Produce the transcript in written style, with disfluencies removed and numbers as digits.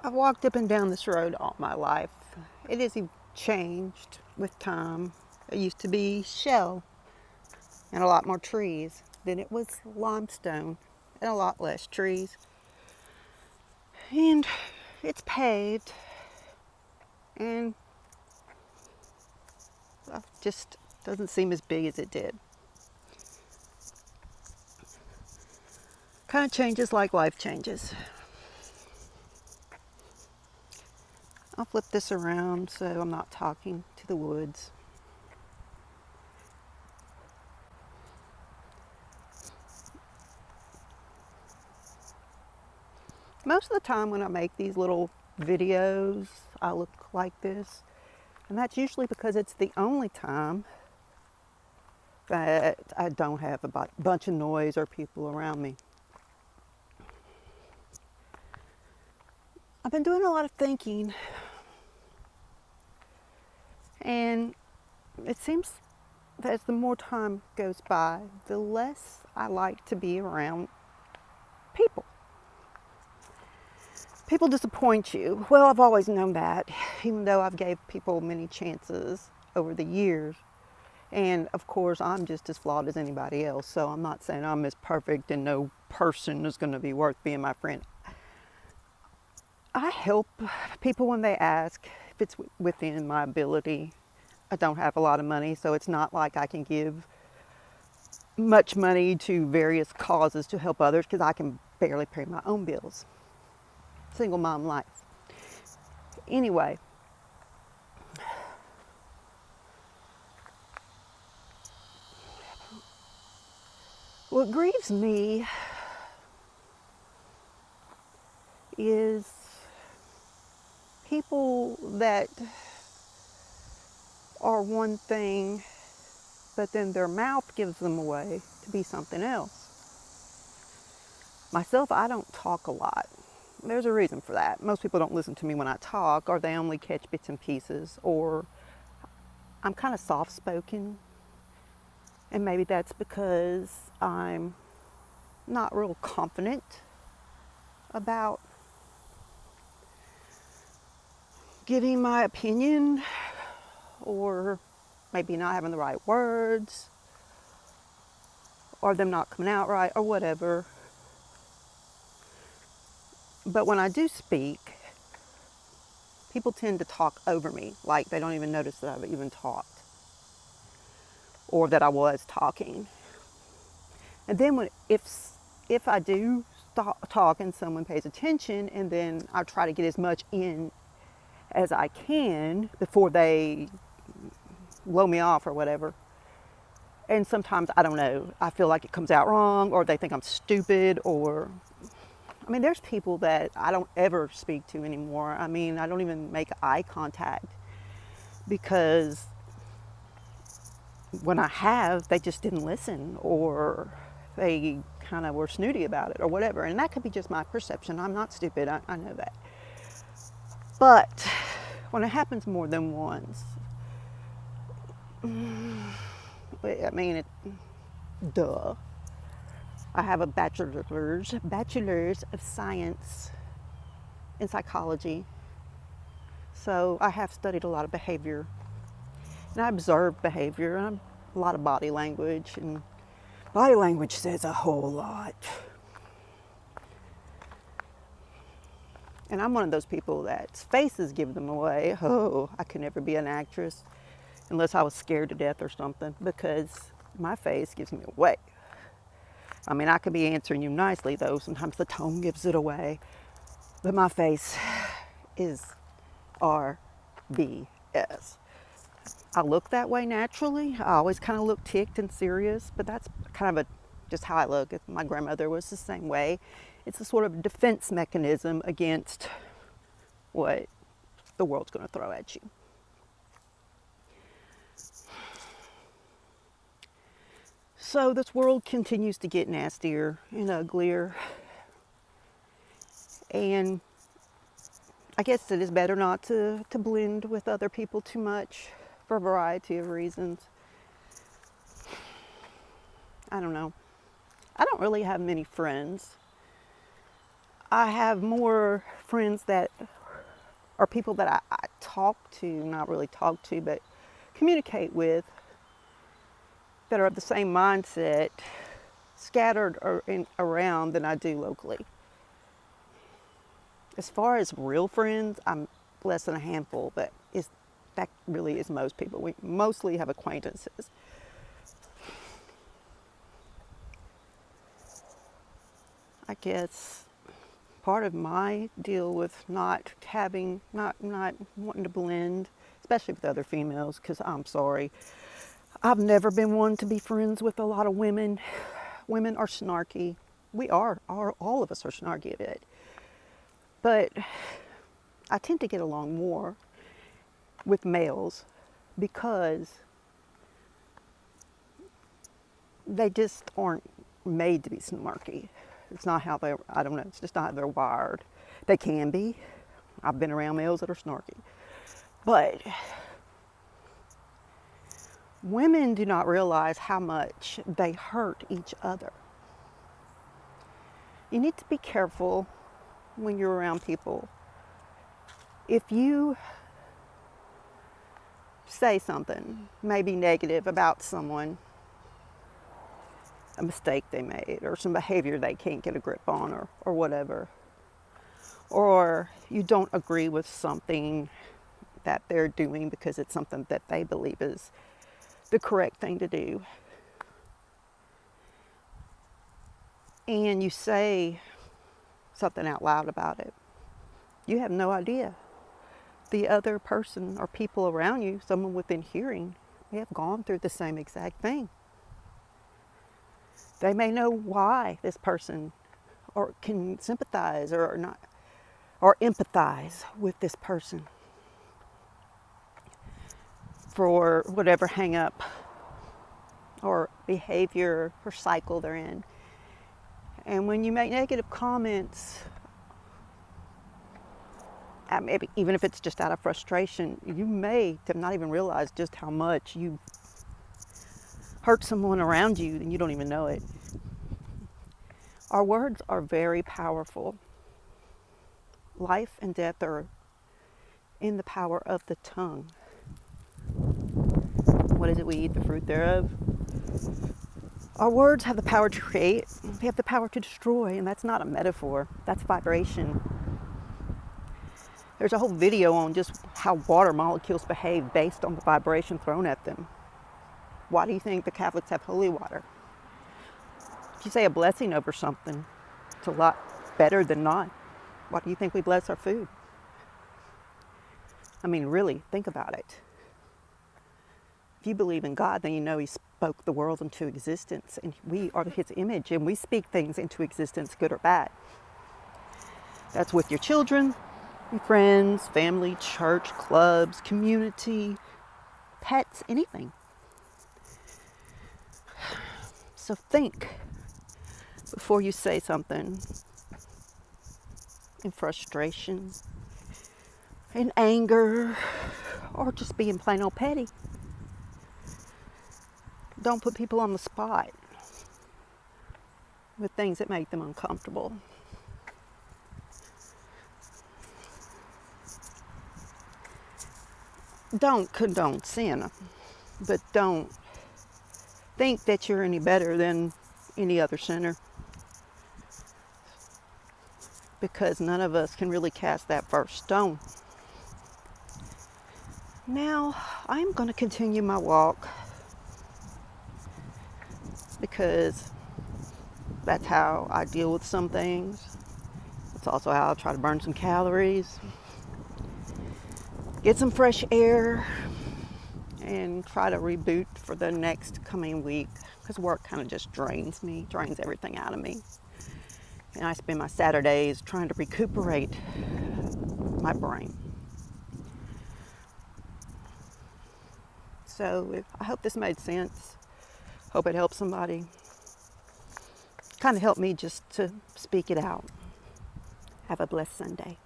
I've walked up and down this road all my life. It has changed with time. It used to be shell and a lot more trees. Then it was limestone and a lot less trees. And it's paved and just doesn't seem as big as it did. Kind of changes like life changes. I'll flip this around so I'm not talking to the woods. Most of the time when I make these little videos, I look like this. And that's usually because it's the only time that I don't have a bunch of noise or people around me. I've been doing a lot of thinking, and it seems that as the more time goes by, the less I like to be around people. People disappoint you. Well, I've always known that, even though I've gave people many chances over the years. And of course, I'm just as flawed as anybody else, so I'm not saying I'm as perfect and no person is going to be worth being my friend. I help people when they ask if it's within my ability. I don't have a lot of money, so it's not like I can give much money to various causes to help others because I can barely pay my own bills. Single mom life. Anyway, what grieves me is people that are one thing, but then their mouth gives them away to be something else. Myself, I don't talk a lot. There's a reason for that. Most people don't listen to me when I talk, or they only catch bits and pieces, or I'm kind of soft-spoken, and maybe that's because I'm not real confident about giving my opinion, or maybe not having the right words, or them not coming out right, or whatever. But when I do speak, people tend to talk over me, like they don't even notice that I've even talked, or that I was talking. And then if I do stop talking, someone pays attention, and then I try to get as much in as I can before they blow me off or whatever. And sometimes, I don't know, I feel like it comes out wrong, or they think I'm stupid, or I mean, there's people that I don't ever speak to anymore. I mean, I don't even make eye contact because when I have, they just didn't listen, or they kind of were snooty about it or whatever. And that could be just my perception. I'm not stupid. I know that. But when it happens more than once, I mean, duh. I have a bachelor's of science in psychology. So I have studied a lot of behavior. And I observe behavior and a lot of body language. And body language says a whole lot. And I'm one of those people that faces give them away. Oh, I could never be an actress unless I was scared to death or something, because my face gives me away. I mean, I could be answering you nicely, though. Sometimes the tone gives it away. But my face is RBS. I look that way naturally. I always kind of look ticked and serious, but that's kind of just how I look. My grandmother was the same way. It's a sort of defense mechanism against what the world's going to throw at you. So this world continues to get nastier and uglier. And I guess it is better not to blend with other people too much for a variety of reasons. I don't know. I don't really have many friends. I have more friends that are people that I talk to, not really talk to, but communicate with, that are of the same mindset, scattered around, than I do locally. As far as real friends, I'm less than a handful, but that really is most people. We mostly have acquaintances. I guess part of my deal with not wanting to blend, especially with other females, because I'm sorry, I've never been one to be friends with a lot of women. Women are snarky. We are all of us are snarky a bit. But I tend to get along more with males because they just aren't made to be snarky. It's not how I don't know, it's just not how they're wired. They can be. I've been around males that are snarky. But women do not realize how much they hurt each other. You need to be careful when you're around people. If you say something maybe negative about someone, a mistake they made, or some behavior they can't get a grip on, or whatever, or you don't agree with something that they're doing because it's something that they believe is the correct thing to do, and you say something out loud about it, you have no idea. The other person or people around you, someone within hearing, may have gone through the same exact thing. They may know why this person, or can sympathize or not, or empathize with this person for whatever hang up or behavior or cycle they're in. And when you make negative comments, maybe even if it's just out of frustration, you may have not even realized just how much you hurt someone around you and you don't even know it. Our words are very powerful. Life and death are in the power of the tongue. What is it? We eat the fruit thereof. Our words have the power to create. They have the power to destroy, and that's not a metaphor. That's vibration. There's a whole video on just how water molecules behave based on the vibration thrown at them. Why do you think the Catholics have holy water? If you say a blessing over something, it's a lot better than not. Why do you think we bless our food? I mean, really, think about it. If you believe in God, then you know He spoke the world into existence, and we are His image, and we speak things into existence, good or bad. That's with your children, your friends, family, church, clubs, community, pets, anything. So think before you say something in frustration, in anger, or just being plain old petty. Don't put people on the spot with things that make them uncomfortable. Don't condone sin, but don't think that you're any better than any other sinner, because none of us can really cast that first stone. Now, I'm going to continue my walk because that's how I deal with some things. It's also how I try to burn some calories, get some fresh air, and try to reboot for the next coming week, because work kind of just drains everything out of me. And I spend my Saturdays trying to recuperate my brain. So I hope this made sense. Hope it helped somebody. Kind of helped me just to speak it out. Have a blessed Sunday.